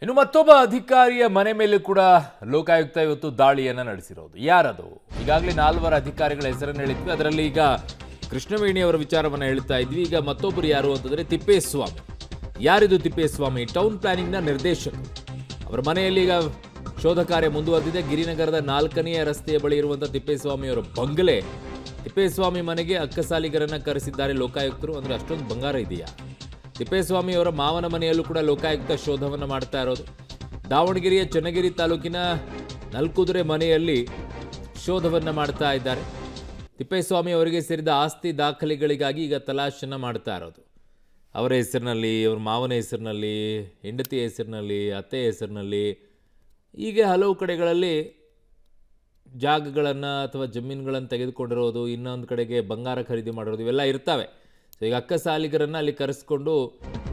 ಇನ್ನು ಮತ್ತೊಬ್ಬ ಅಧಿಕಾರಿಯ ಮನೆ ಮೇಲೂ ಕೂಡ ಲೋಕಾಯುಕ್ತ ಇವತ್ತು ದಾಳಿಯನ್ನ ನಡೆಸಿರೋದು. ಯಾರದು? ಈಗಾಗಲೇ 4 ಅಧಿಕಾರಿಗಳ ಹೆಸರನ್ನು ಹೇಳಿದ್ವಿ. ಅದರಲ್ಲಿ ಈಗ ಕೃಷ್ಣವೇಣಿ ಅವರ ವಿಚಾರವನ್ನು ಹೇಳ್ತಾ ಇದ್ವಿ. ಈಗ ಮತ್ತೊಬ್ಬರು ಯಾರು ಅಂತಂದ್ರೆ ತಿಪ್ಪೇಸ್ವಾಮಿ. ಯಾರಿದು ತಿಪ್ಪೇಸ್ವಾಮಿ? ಟೌನ್ ಪ್ಲಾನಿಂಗ್ನ ನಿರ್ದೇಶಕ. ಅವರ ಮನೆಯಲ್ಲಿ ಈಗ ಶೋಧ ಕಾರ್ಯ ಮುಂದುವರೆದಿದೆ. ಗಿರಿನಗರದ 4ನೇ ರಸ್ತೆಯ ಬಳಿ ಇರುವಂತಹ ತಿಪ್ಪೇಸ್ವಾಮಿ ಅವರ ಬಂಗಲೆ. ತಿಪ್ಪೇಸ್ವಾಮಿ ಮನೆಗೆ ಅಕ್ಕಸಾಲಿಗರನ್ನ ಕರೆಸಿದ್ದಾರೆ ಲೋಕಾಯುಕ್ತರು. ಅಂದ್ರೆ ಅಷ್ಟೊಂದು ಬಂಗಾರ ಇದೆಯಾ? ತಿಪ್ಪೇಸ್ವಾಮಿ ಅವರ ಮಾವನ ಮನೆಯಲ್ಲೂ ಕೂಡ ಲೋಕಾಯುಕ್ತ ಶೋಧವನ್ನು ಮಾಡ್ತಾ ಇರೋದು. ದಾವಣಗೆರೆಯ ಚನ್ನಗಿರಿ ತಾಲೂಕಿನ ನಲ್ಕುದುರೆ ಮನೆಯಲ್ಲಿ ಶೋಧವನ್ನು ಮಾಡ್ತಾ ಇದ್ದಾರೆ. ತಿಪ್ಪೇಸ್ವಾಮಿ ಅವರಿಗೆ ಸೇರಿದ ಆಸ್ತಿ ದಾಖಲೆಗಳಿಗಾಗಿ ಈಗ ತಲಾಶನ್ನು ಮಾಡ್ತಾ ಇರೋದು. ಅವರ ಹೆಸರಿನಲ್ಲಿ, ಅವರ ಮಾವನ ಹೆಸರಿನಲ್ಲಿ, ಹೆಂಡತಿಯ ಹೆಸರಿನಲ್ಲಿ, ಅತ್ತೆ ಹೆಸರಿನಲ್ಲಿ, ಹೀಗೆ ಹಲವು ಕಡೆಗಳಲ್ಲಿ ಜಾಗಗಳನ್ನು ಅಥವಾ ಜಮೀನುಗಳನ್ನು ತೆಗೆದುಕೊಂಡಿರೋದು, ಇನ್ನೊಂದು ಕಡೆಗೆ ಬಂಗಾರ ಖರೀದಿ ಮಾಡಿರೋದು, ಇವೆಲ್ಲ ಇರ್ತವೆ. ಸೊ ಈಗ ಅಕ್ಕಸಾಲಿಗರನ್ನು ಅಲ್ಲಿ ಕರೆಸ್ಕೊಂಡು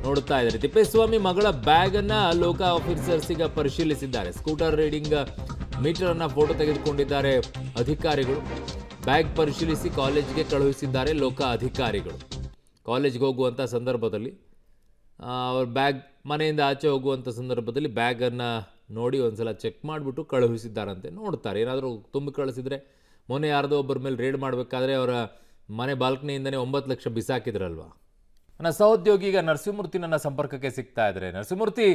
ನೋಡ್ತಾ ಇದ್ದಾರೆ. ತಿಪ್ಪೇಸ್ವಾಮಿ ಮಗಳ ಬ್ಯಾಗನ್ನು ಲೋಕಾ ಆಫೀಸರ್ಸ್ ಈಗ ಪರಿಶೀಲಿಸಿದ್ದಾರೆ. ಸ್ಕೂಟರ್ ರೀಡಿಂಗ್ ಮೀಟರನ್ನು ಫೋಟೋ ತೆಗೆದುಕೊಂಡಿದ್ದಾರೆ ಅಧಿಕಾರಿಗಳು. ಬ್ಯಾಗ್ ಪರಿಶೀಲಿಸಿ ಕಾಲೇಜ್ಗೆ ಕಳುಹಿಸಿದ್ದಾರೆ ಲೋಕಾ ಅಧಿಕಾರಿಗಳು. ಕಾಲೇಜ್ಗೆ ಹೋಗುವಂಥ ಸಂದರ್ಭದಲ್ಲಿ ಅವ್ರ ಬ್ಯಾಗ್ ಮನೆಯಿಂದ ಆಚೆ ಹೋಗುವಂಥ ಸಂದರ್ಭದಲ್ಲಿ ಬ್ಯಾಗನ್ನು ನೋಡಿ ಒಂದ್ಸಲ ಚೆಕ್ ಮಾಡಿಬಿಟ್ಟು ಕಳುಹಿಸಿದ್ದಾರಂತೆ. ನೋಡ್ತಾರೆ, ಏನಾದರೂ ತುಂಬಿ ಕಳಿಸಿದರೆ ಮೊನ್ನೆ ಯಾರ್ದೋ ಒಬ್ಬರ ಮೇಲೆ ರೇಡ್ ಮಾಡಬೇಕಾದ್ರೆ ಅವರ ಮನೆ ಬಾಲ್ಕನಿಯಿಂದನೇ 9 ಲಕ್ಷ ಬಿಸಾಕಿದ್ರಲ್ವಾ. ನನ್ನ ಸಹೋದ್ಯೋಗಿ ಈಗ ನರಸಿಂಹಮೂರ್ತಿ ನನ್ನ ಸಂಪರ್ಕಕ್ಕೆ ಸಿಗ್ತಾ ಇದ್ದಾರೆ. ನರಸಿಂಹಮೂರ್ತಿ,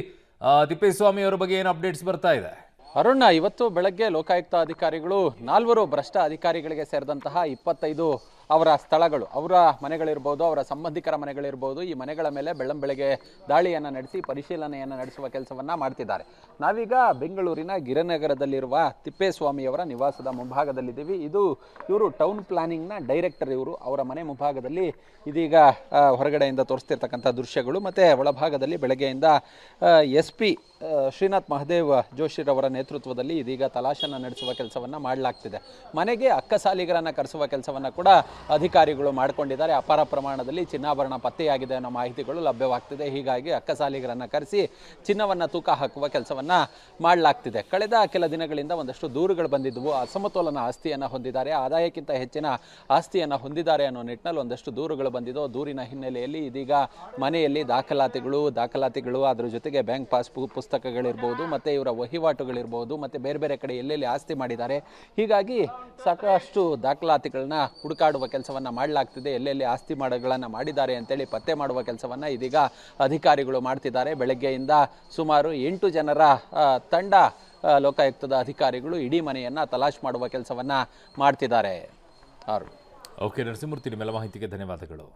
ತಿಪ್ಪೇಸ್ವಾಮಿ ಅವರ ಬಗ್ಗೆ ಏನು ಅಪ್ಡೇಟ್ಸ್ ಬರ್ತಾ ಇದೆ? ಅರುಣ್, ಇವತ್ತು ಬೆಳಗ್ಗೆ ಲೋಕಾಯುಕ್ತ ಅಧಿಕಾರಿಗಳು 4 ಭ್ರಷ್ಟ ಅಧಿಕಾರಿಗಳಿಗೆ ಸೇರಿದಂತಹ 25 ಅವರ ಸ್ಥಳಗಳು, ಅವರ ಮನೆಗಳಿರ್ಬೋದು, ಅವರ ಸಂಬಂಧಿಕರ ಮನೆಗಳಿರ್ಬೋದು, ಈ ಮನೆಗಳ ಮೇಲೆ ಬೆಳ್ಳಂಬೆಳಗ್ಗೆ ದಾಳಿಯನ್ನು ನಡೆಸಿ ಪರಿಶೀಲನೆಯನ್ನು ನಡೆಸುವ ಕೆಲಸವನ್ನು ಮಾಡ್ತಿದ್ದಾರೆ. ನಾವೀಗ ಬೆಂಗಳೂರಿನ ಗಿರಿನಗರದಲ್ಲಿರುವ ತಿಪ್ಪೇಸ್ವಾಮಿಯವರ ನಿವಾಸದ ಮುಂಭಾಗದಲ್ಲಿದ್ದೀವಿ. ಇವರು ಟೌನ್ ಪ್ಲಾನಿಂಗ್ನ ಡೈರೆಕ್ಟರ್. ಅವರ ಮನೆ ಮುಂಭಾಗದಲ್ಲಿ ಇದೀಗ ಹೊರಗಡೆಯಿಂದ ತೋರಿಸ್ತಿರ್ತಕ್ಕಂಥ ದೃಶ್ಯಗಳು. ಮತ್ತು ಒಳಭಾಗದಲ್ಲಿ ಬೆಳಗ್ಗೆಯಿಂದ SP ಶ್ರೀನಾಥ್ ಮಹದೇವ್ ಜೋಶಿರವರ ನೇತೃತ್ವದಲ್ಲಿ ಇದೀಗ ತಲಾಶನ್ನು ನಡೆಸುವ ಕೆಲಸವನ್ನು ಮಾಡಲಾಗ್ತಿದೆ. ಮನೆಗೆ ಅಕ್ಕಸಾಲಿಗರನ್ನು ಕರೆಸುವ ಕೆಲಸವನ್ನು ಕೂಡ ಅಧಿಕಾರಿಗಳು ಮಾಡಿಕೊಂಡಿದ್ದಾರೆ. ಅಪಾರ ಪ್ರಮಾಣದಲ್ಲಿ ಚಿನ್ನಾಭರಣ ಪತ್ತೆಯಾಗಿದೆ ಅನ್ನೋ ಮಾಹಿತಿಗಳು ಲಭ್ಯವಾಗ್ತಿದೆ. ಹೀಗಾಗಿ ಅಕ್ಕಸಾಲಿಗರನ್ನು ಕರೆಸಿ ಚಿನ್ನವನ್ನು ತೂಕ ಹಾಕುವ ಕೆಲಸವನ್ನು ಮಾಡಲಾಗ್ತಿದೆ. ಕಳೆದ ಕೆಲ ದಿನಗಳಿಂದ ಒಂದಷ್ಟು ದೂರುಗಳು ಬಂದಿದ್ದವು. ಅಸಮತೋಲನ ಆಸ್ತಿಯನ್ನು ಹೊಂದಿದ್ದಾರೆ, ಆದಾಯಕ್ಕಿಂತ ಹೆಚ್ಚಿನ ಆಸ್ತಿಯನ್ನು ಹೊಂದಿದ್ದಾರೆ ಅನ್ನೋ ನಿಟ್ಟಿನಲ್ಲಿ ಒಂದಷ್ಟು ದೂರುಗಳು ಬಂದಿದ್ದು. ದೂರಿನ ಹಿನ್ನೆಲೆಯಲ್ಲಿ ಇದೀಗ ಮನೆಯಲ್ಲಿ ದಾಖಲಾತಿಗಳು ಅದರ ಜೊತೆಗೆ ಬ್ಯಾಂಕ್ ಪಾಸ್ಬುಕ್ ಪುಸ್ತಕಗಳಿರ್ಬೋದು, ಮತ್ತು ಇವರ ವಹಿವಾಟುಗಳಿರ್ಬೋದು, ಮತ್ತು ಬೇರೆ ಬೇರೆ ಕಡೆ ಎಲ್ಲೆಲ್ಲಿ ಆಸ್ತಿ ಮಾಡಿದ್ದಾರೆ, ಹೀಗಾಗಿ ಸಾಕಷ್ಟು ದಾಖಲಾತಿಗಳನ್ನ ಹುಡುಕಾಡುವ ಕೆಲಸವನ್ನು ಮಾಡಲಾಗ್ತಿದೆ. ಎಲ್ಲೆಲ್ಲಿ ಆಸ್ತಿ ಮಾಡಗಳನ್ನು ಮಾಡಿದ್ದಾರೆ ಅಂತೇಳಿ ಪತ್ತೆ ಮಾಡುವ ಕೆಲಸವನ್ನು ಇದೀಗ ಅಧಿಕಾರಿಗಳು ಮಾಡ್ತಿದ್ದಾರೆ. ಬೆಳಗ್ಗೆಯಿಂದ ಸುಮಾರು 8 ಜನರ ತಂಡ ಲೋಕಾಯುಕ್ತದ ಅಧಿಕಾರಿಗಳು ಇಡೀ ಮನೆಯನ್ನು ತಲಾಶ್ ಮಾಡುವ ಕೆಲಸವನ್ನು ಮಾಡ್ತಿದ್ದಾರೆ. ಓಕೆ ನರಸಿಂಹಮೂರ್ತಿ, ನಿಮ್ಮೆಲ್ಲ ಮಾಹಿತಿಗೆ ಧನ್ಯವಾದಗಳು.